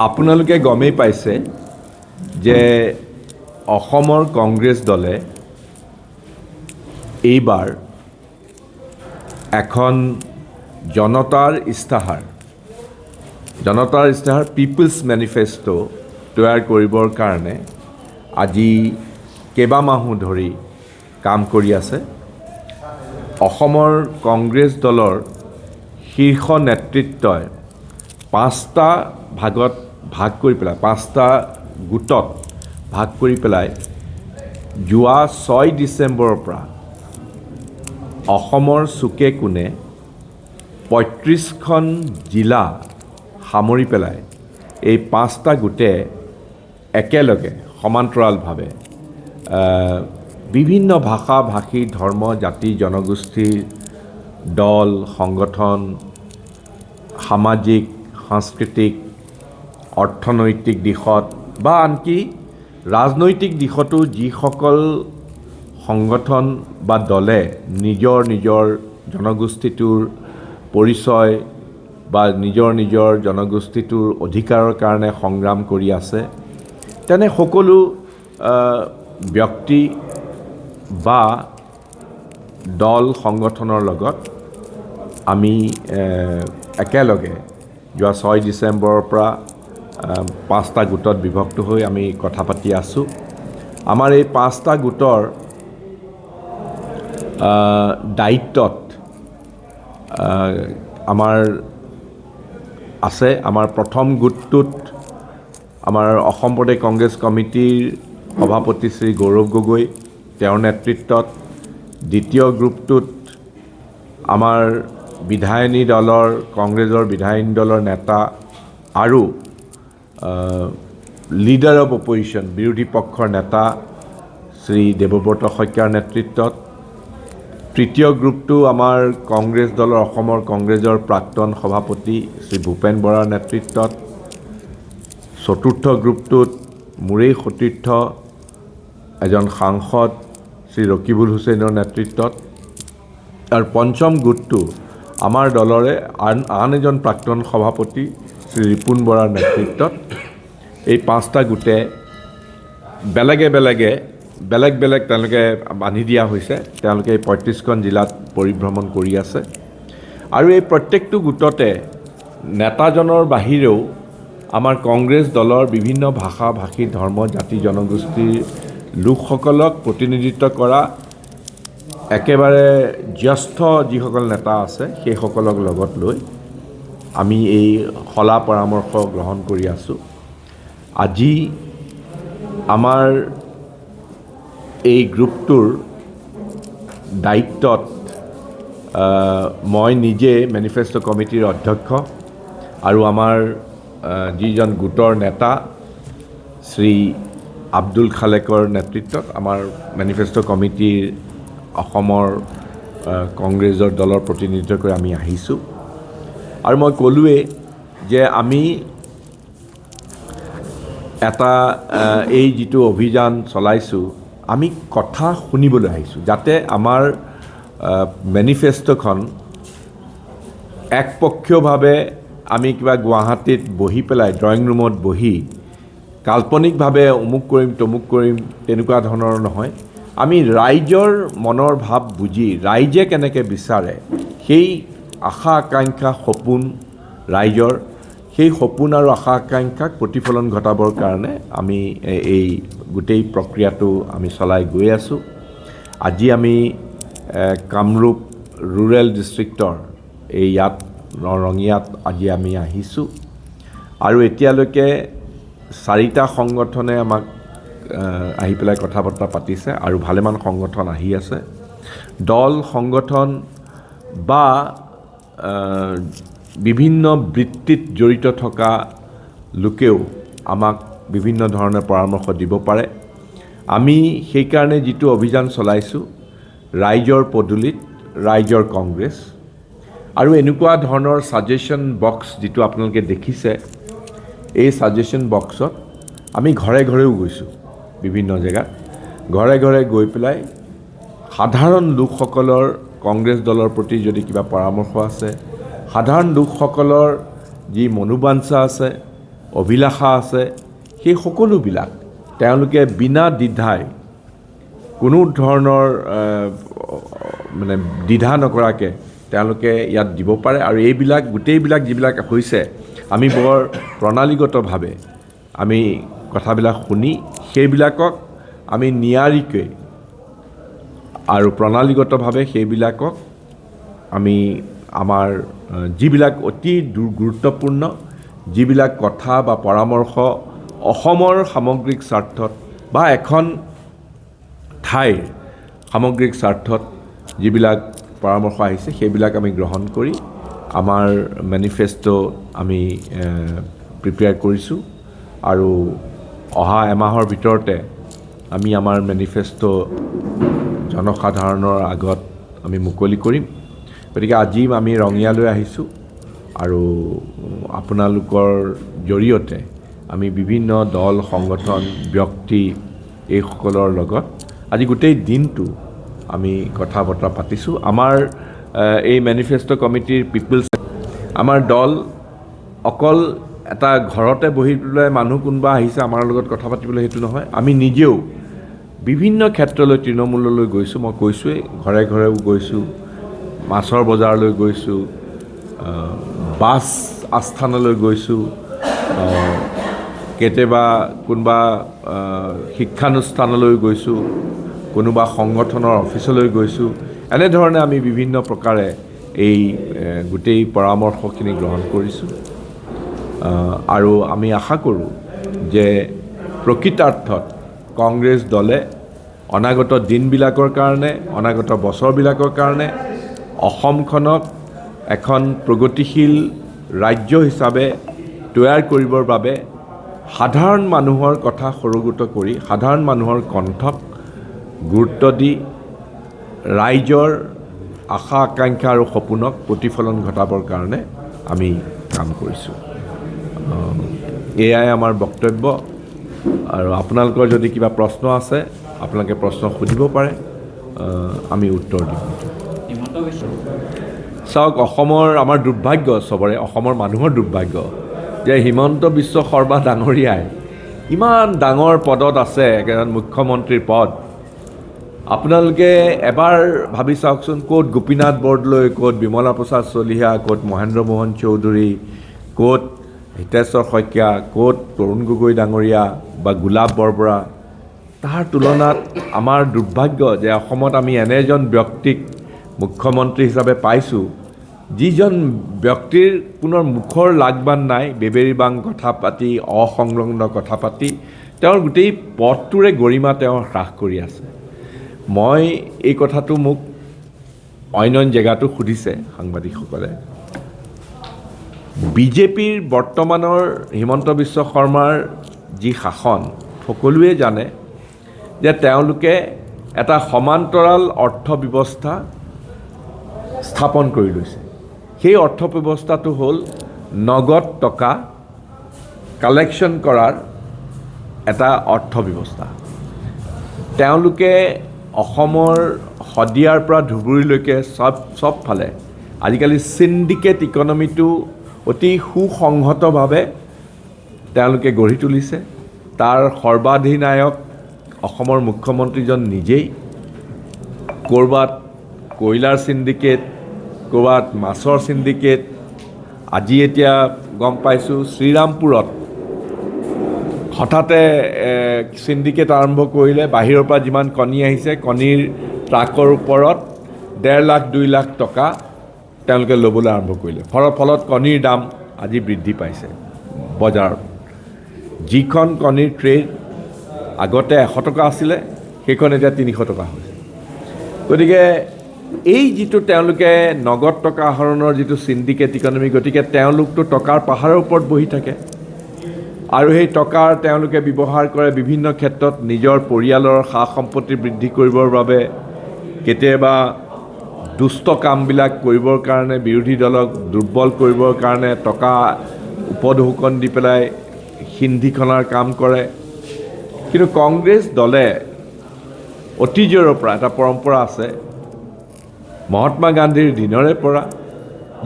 আপোনালোকে গমেই পাইছে যে অসমৰ কংগ্ৰেছ দলে এইবাৰ এখন জনতাৰ ইস্তাহাৰ পিপলছ মেনিফেষ্টো তৈয়াৰ কৰিবৰ কাৰণে আজি কেইবামাহো ধৰি কাম কৰি আছে। অসমৰ কংগ্ৰেছ দলৰ শীৰ্ষ নেতৃত্বই পাঁচটা গোটত ভাগ কৰি পেলাই যোৱা 6 ডিচেম্বৰৰ পৰা অসমৰ চুকে কোণে 35খন জিলা সামৰি পেলাই এই পাঁচটা গোটে একেলগে সমান্তৰালভাৱে বিভিন্ন ভাষা ভাষী ধৰ্ম জাতি জনগোষ্ঠীৰ দল সংগঠন সামাজিক সাংস্কৃতিক অৰ্থনৈতিক দিশত বা আনকি ৰাজনৈতিক দিশতো যিসকল সংগঠন বা দলে নিজৰ জনগোষ্ঠীটোৰ পৰিচয় বা নিজৰ জনগোষ্ঠীটোৰ অধিকাৰৰ কাৰণে সংগ্ৰাম কৰি আছে, তেনে সকলো ব্যক্তি বা দল সংগঠনৰ লগত আমি একেলগে যোৱা 6 ডিচেম্বৰৰ পৰা পাঁচটা গোটত বিভক্ত হৈ আমি কথা পাতি আছোঁ। আমাৰ এই পাঁচটা গোটৰ দায়িত্বত আমাৰ আছে। আমাৰ প্ৰথম গোটটোত আমাৰ অসম প্ৰদেশ কংগ্ৰেছ কমিটিৰ সভাপতি শ্ৰী গৌৰৱ গগৈ, তেওঁৰ নেতৃত্বত। দ্বিতীয় গ্ৰুপটোত আমাৰ বিধায়িনী দলৰ কংগ্ৰেছৰ বিধায়িনী দলৰ নেতা আৰু লিডাৰ অফ অপজিশ্যন বিৰোধী পক্ষৰ নেতা শ্ৰী দেৱব্ৰত শইকীয়াৰ নেতৃত্বত। তৃতীয় গ্ৰুপটো আমাৰ কংগ্ৰেছ দলৰ অসমৰ কংগ্ৰেছৰ প্ৰাক্তন সভাপতি শ্ৰী ভূপেন বৰাৰ নেতৃত্বত। চতুৰ্থ গ্ৰুপটোত মোৰেই সতীৰ্থ এজন সাংসদ শ্ৰী ৰকিবুল হুছেইনৰ নেতৃত্বত। আৰু পঞ্চম গোটটো আমাৰ দলৰে আন এজন প্ৰাক্তন সভাপতি শ্ৰী ৰিপুণ বৰাৰ নেতৃত্বত। এই পাঁচটা গোটে বেলেগ তেওঁলোকে বান্ধি দিয়া হৈছে। তেওঁলোকে এই 35খন জিলাত পৰিভ্ৰমণ কৰি আছে আৰু এই প্ৰত্যেকটো গোটতে নেতাজনৰ বাহিৰেও আমাৰ কংগ্ৰেছ দলৰ বিভিন্ন ভাষা ভাষী ধৰ্ম জাতি জনগোষ্ঠীৰ লোকসকলক প্ৰতিনিধিত্ব কৰা একেবাৰে জ্যেষ্ঠ যিসকল নেতা আছে সেইসকলক লগত লৈ আমি এই সলা পৰামৰ্শ গ্ৰহণ কৰি আছোঁ। আজি আমাৰ এই গ্ৰুপটোৰ দায়িত্বত মই নিজে মেনিফেষ্টো কমিটিৰ অধ্যক্ষ আৰু আমাৰ যিজন গোটৰ নেতা শ্ৰী আব্দুল খালেকৰ নেতৃত্বত আমাৰ মেনিফেষ্টো কমিটিৰ অসমৰ কংগ্ৰেছৰ দলৰ প্ৰতিনিধিত্ব কৰি আমি আহিছোঁ। আৰু মই ক'লোৱেই যে আমি এটা এই যিটো অভিযান চলাইছোঁ আমি কথা শুনিবলৈ আহিছোঁ, যাতে আমাৰ মেনিফেষ্টোখন একপক্ষীয়ভাৱে আমি কিবা গুৱাহাটীত বহি পেলাই ড্ৰয়িং ৰুমত বহি কাল্পনিকভাৱে অমুক কৰিম তমুক কৰিম তেনেকুৱা ধৰণৰ নহয়। আমি ৰাইজৰ মনৰ ভাৱ বুজি ৰাইজে কেনেকৈ বিচাৰে সেই আশা আকাংক্ষা সপোন ৰাইজৰ সেই সপোন আৰু আশা আকাংক্ষাক প্ৰতিফলন ঘটাবৰ কাৰণে আমি এই গোটেই প্ৰক্ৰিয়াটো আমি চলাই গৈ আছোঁ। আজি আমি কামৰূপ ৰুৰেল ডিষ্ট্ৰিক্টৰ এই ৰঙিয়াত আজি আমি আহিছোঁ আৰু এতিয়ালৈকে 4টা সংগঠনে আমাক আহি পেলাই কথা বতৰা পাতিছে আৰু ভালেমান সংগঠন আহি আছে। দল সংগঠন বা বিভিন্ন বৃত্তিত জড়িত থকা লোকেও আমাক বিভিন্ন ধৰণৰ পৰামৰ্শ দিব পাৰে। আমি সেইকাৰণে যিটো অভিযান চলাইছোঁ ৰাইজৰ পদূলিত ৰাইজৰ কংগ্ৰেছ আৰু এনেকুৱা ধৰণৰ ছাজেশ্যন বক্স যিটো আপোনালোকে দেখিছে, এই ছাজেশ্যন বক্সত আমি ঘৰে ঘৰেও গৈছোঁ। বিভিন্ন জেগাত ঘৰে ঘৰে গৈ পেলাই সাধাৰণ লোকসকলৰ কংগ্ৰেছ দলৰ প্ৰতি যদি কিবা পৰামৰ্শ আছে, সাধাৰণ লোকসকলৰ যি মনোবাঞ্ছা আছে, অভিলাষা আছে, সেই সকলোবিলাক তেওঁলোকে বিনা দ্বিধাই কোনো ধৰণৰ মানে দ্বিধা নকৰাকৈ তেওঁলোকে ইয়াত দিব পাৰে। আৰু এইবিলাক গোটেইবিলাক যিবিলাক হৈছে, আমি বৰ প্ৰণালীগতভাৱে আমি কথাবিলাক শুনি সেইবিলাকক আমি নিয়াৰিকৈ আৰু প্ৰণালীগতভাৱে সেইবিলাকক আমি আমাৰ যিবিলাক অতি গুৰুত্বপূৰ্ণ যিবিলাক কথা বা পৰামৰ্শ অসমৰ সামগ্ৰিক স্বাৰ্থত বা এখন ঠাইৰ সামগ্ৰিক স্বাৰ্থত যিবিলাক পৰামৰ্শ আহিছে সেইবিলাক আমি গ্ৰহণ কৰি আমাৰ মেনিফেষ্টো আমি প্ৰিপেয়াৰ কৰিছোঁ আৰু অহা এমাহৰ ভিতৰতে আমি আমাৰ মেনিফেষ্টো জনসাধাৰণৰ আগত আমি মুকলি কৰিম। গতিকে আজি আমি ৰঙিয়ালৈ আহিছোঁ আৰু আপোনালোকৰ জৰিয়তে আমি বিভিন্ন দল, সংগঠন, ব্যক্তি এইসকলৰ লগত আজি গোটেই দিনটো আমি কথা বতৰা পাতিছোঁ। আমাৰ এই মেনিফেষ্টো কমিটিৰ পিপলছ, আমাৰ দল অকল এটা ঘৰতে বহি পেলাই মানুহ কোনোবা আহিছে আমাৰ লগত কথা পাতিবলৈ সেইটো নহয়। আমি নিজেও বিভিন্ন ক্ষেত্ৰলৈ তৃণমূললৈ গৈছোঁ। মই কৈছোঁৱেই, ঘৰে ঘৰেও গৈছোঁ, মাছৰ বজাৰলৈ গৈছোঁ, বাছ আস্থানলৈ গৈছোঁ, কেতিয়াবা কোনোবা শিক্ষানুষ্ঠানলৈ গৈছোঁ, কোনোবা সংগঠনৰ অফিচলৈ গৈছোঁ। এনেধৰণে আমি বিভিন্ন প্ৰকাৰে এই গোটেই পৰামৰ্শখিনি গ্ৰহণ কৰিছোঁ আৰু আমি আশা কৰোঁ যে প্ৰকৃতাৰ্থত কংগ্ৰেছ দলে অনাগত দিনবিলাকৰ কাৰণে, অনাগত বছৰবিলাকৰ কাৰণে অসমখনক এখন প্ৰগতিশীল ৰাজ্য হিচাপে তৈয়াৰ কৰিবৰ বাবে সাধাৰণ মানুহৰ কথা সৰুগুট কৰি, সাধাৰণ মানুহৰ কণ্ঠক গুৰুত্ব দি ৰাইজৰ আশা আকাংক্ষা আৰু সপোনক প্ৰতিফলন ঘটাবৰ কাৰণে আমি কাম কৰিছোঁ। এয়াই আমাৰ বক্তব্য। আৰু আপোনালোকৰ যদি কিবা প্ৰশ্ন আছে আপোনালোকে প্ৰশ্ন সুধিব পাৰে, আমি উত্তৰ দিম। চাওক, অসমৰ আমাৰ দুৰ্ভাগ্য, চবৰে অসমৰ মানুহৰ দুৰ্ভাগ্য যে হিমন্ত বিশ্ব শৰ্মা ডাঙৰীয়াই ইমান ডাঙৰ পদত আছে, এজন মুখ্যমন্ত্ৰীৰ পদ। আপোনালোকে এবাৰ ভাবি চাওকচোন, ক'ত গোপীনাথ বৰদলৈ, ক'ত বিমলা প্ৰসাদ চলিহা, ক'ত মহেন্দ্ৰ মোহন চৌধুৰী, ক'ত হিতেশ্বৰ শইকীয়া, ক'ত তৰুণ গগৈ ডাঙৰীয়া বা গোলাপ বৰবৰা। তাৰ তুলনাত আমাৰ দুৰ্ভাগ্য যে অসমত আমি এনে এজন ব্যক্তিক মুখ্যমন্ত্ৰী হিচাপে পাইছোঁ, যিজন ব্যক্তিৰ পুনৰ মুখৰ লাগবান নাই, বেবেৰিবাং কথা পাতি, অসংলগ্ন কথা পাতি তেওঁৰ গোটেই পথটোৰে গৰিমা তেওঁ হ্ৰাস কৰি আছে। মই এই কথাটো মোক অন্য জেগাতো সুধিছে সাংবাদিকসকলে। বিজেপিৰ বৰ্তমানৰ হিমন্ত বিশ্ব শৰ্মাৰ যি শাসন, সকলোৱে জানে যে তেওঁলোকে এটা সমান্তৰাল অৰ্থ ব্যৱস্থা স্থাপন কৰি লৈছে। সেই অৰ্থ ব্যৱস্থাটো হ'ল নগদ টকা কালেকশ্যন কৰাৰ এটা অৰ্থ ব্যৱস্থা। তেওঁলোকে অসমৰ শদিয়াৰ পৰা ধুবুৰীলৈকে চবফালে আজিকালি চিণ্ডিকেট ইকনমিটো অতি সুসংহতভাৱে তেওঁলোকে গঢ়ি তুলিছে। তাৰ সৰ্বাধিনায়ক অসমৰ মুখ্যমন্ত্ৰীজন নিজেই। ক'ৰবাত কয়লাৰ চিণ্ডিকেট, ক'ৰবাত মাছৰ চিণ্ডিকেট। আজি এতিয়া গম পাইছোঁ শ্ৰীৰামপুৰত হঠাতে চিণ্ডিকেট আৰম্ভ কৰিলে। বাহিৰৰ পৰা যিমান কণী আহিছে, কণীৰ ট্ৰাকৰ ওপৰত 1.5 লাখ 2 লাখ টকা তেওঁলোকে ল'বলৈ আৰম্ভ কৰিলে। ফলত কণীৰ দাম আজি বৃদ্ধি পাইছে বজাৰত। যিখন কণীৰ ট্ৰে আগতে 100 টকা আছিলে, সেইখন এতিয়া 300 টকা হৈছে। গতিকে এই যিটো তেওঁলোকে নগদ টকা আহৰণৰ যিটো চিণ্ডিকেট ইকনমি, গতিকে তেওঁলোকতো টকাৰ পাহাৰৰ ওপৰত বহি থাকে আৰু সেই টকাৰ তেওঁলোকে ব্যৱহাৰ কৰে বিভিন্ন ক্ষেত্ৰত নিজৰ পৰিয়ালৰ সা সম্পত্তি বৃদ্ধি কৰিবৰ বাবে, কেতিয়াবা দুষ্ট কামবিলাক কৰিবৰ কাৰণে, বিৰোধী দলক দুৰ্বল কৰিবৰ কাৰণে টকা উপঢৌকন দি পেলাই সিন্ধিখনাৰ কাম কৰে। কিন্তু কংগ্ৰেছ দলে অতীজৰ পৰা এটা পৰম্পৰা আছে, মহাত্মা গান্ধীৰ দিনৰে পৰা,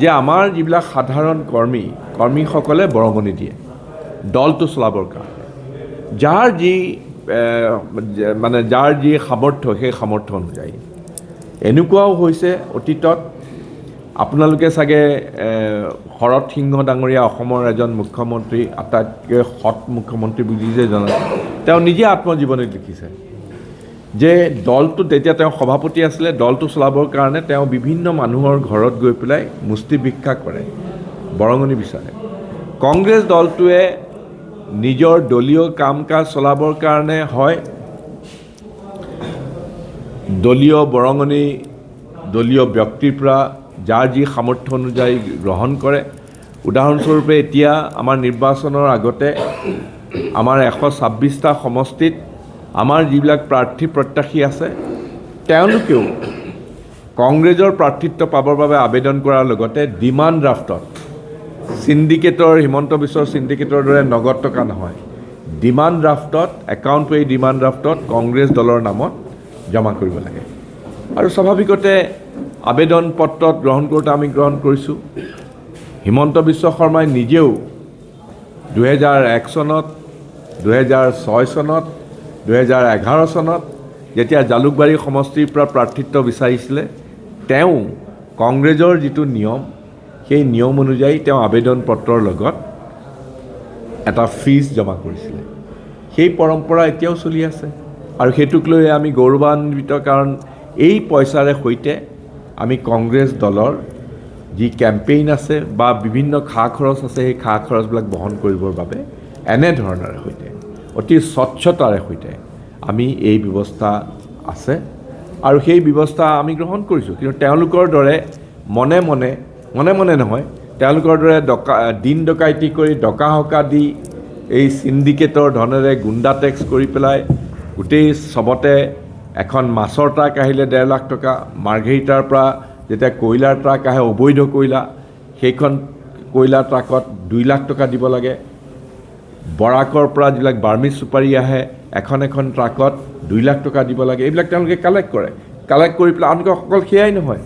যে আমাৰ যিবিলাক সাধাৰণ কৰ্মী, কৰ্মীসকলে বৰঙণি দিয়ে দলটো চলাবৰ কাৰণে। যাৰ যি যাৰ যি সামৰ্থ্য, সেই সামৰ্থ্য অনুযায়ী এনেকুৱাও হৈছে অতীতত। আপোনালোকে চাগে শৰৎ সিংহ ডাঙৰীয়া অসমৰ এজন মুখ্যমন্ত্ৰী, আটাইতকৈ সৎ মুখ্যমন্ত্ৰী বুলি যে জনায়, তেওঁ নিজে আত্মজীৱনীত লিখিছে যে দলটো তেতিয়া তেওঁ সভাপতি আছিলে, দলটো চলাবৰ কাৰণে তেওঁ বিভিন্ন মানুহৰ ঘৰত গৈ পেলাই মুষ্টি ভিক্ষা কৰে, বৰঙণি বিচাৰে। কংগ্ৰেছ দলটোৱে নিজৰ দলীয় কাম কাজ চলাবৰ কাৰণে হয় দলীয় বৰঙণি দলীয় ব্যক্তিৰ পৰা যাৰ যি সামৰ্থ্য অনুযায়ী গ্ৰহণ কৰে। উদাহৰণস্বৰূপে এতিয়া আমাৰ নিৰ্বাচনৰ আগতে আমাৰ 126টা সমষ্টিত আমাৰ যিবিলাক প্ৰাৰ্থী প্ৰত্যাশী আছে, তেওঁলোকেও কংগ্ৰেছৰ প্ৰাৰ্থিত্ব পাবৰ বাবে আবেদন কৰাৰ লগতে ডিমাণ্ড ড্ৰাফ্টত চিণ্ডিকেটৰ, হিমন্ত বিশ্বৰ চিণ্ডিকেটৰ দৰে নগদ টকা নহয়, ডিমাণ্ড ড্ৰাফ্টত, একাউণ্ট ৱেই ডিমাণ্ড ড্ৰাফ্টত কংগ্ৰেছ দলৰ নামত জমা কৰিব লাগে। আৰু স্বাভাৱিকতে আবেদন পত্ৰত গ্ৰহণ কৰোঁতে আমি গ্ৰহণ কৰিছোঁ। হিমন্ত বিশ্ব শৰ্মাই নিজেও 2001 চনত, 2006 চনত, 2011 চনত যেতিয়া জালুকবাৰী সমষ্টিৰ পৰা প্ৰাৰ্থিত্ব বিচাৰিছিলে, তেওঁ কংগ্ৰেছৰ যিটো নিয়ম, সেই নিয়ম অনুযায়ী তেওঁ আবেদন পত্ৰৰ লগত এটা ফিজ জমা কৰিছিলে। সেই পৰম্পৰা এতিয়াও চলি আছে আৰু সেইটোক লৈ আমি গৌৰৱান্বিত, কাৰণ এই পইচাৰে সৈতে আমি কংগ্ৰেছ দলৰ যি কেম্পেইন আছে বা বিভিন্ন খা খৰচ আছে, সেই খা খৰচবিলাক বহন কৰিবৰ বাবে এনেধৰণৰে সৈতে অতি স্বচ্ছতাৰে সৈতে আমি এই ব্যৱস্থা আছে আৰু সেই ব্যৱস্থা আমি গ্ৰহণ কৰিছোঁ। কিন্তু তেওঁলোকৰ দৰে মনে মনে নহয়, তেওঁলোকৰ দৰে দিন ডকাইতি কৰি, ডকা হকা দি, এই চিণ্ডিকেটৰ ধনেৰে গুণ্ডা টেক্স কৰি পেলাই গোটেই চবতে এখন মাছৰ ট্ৰাক আহিলে 1.5 লাখ টকা, মাৰ্ঘেৰিটাৰ পৰা যেতিয়া কয়লাৰ ট্ৰাক আহে, অবৈধ কয়লা, সেইখন কয়লা ট্ৰাকত 2 লাখ টকা দিব লাগে। বৰাকৰ পৰা যিবিলাক বাৰ্মিজ চুপাৰী আহে, এখন ট্ৰাকত 2 লাখ টকা দিব লাগে। এইবিলাক তেওঁলোকে কালেক্ট কৰে। কালেক্ট কৰি পেলাই আনকি অকল সেয়াই নহয়,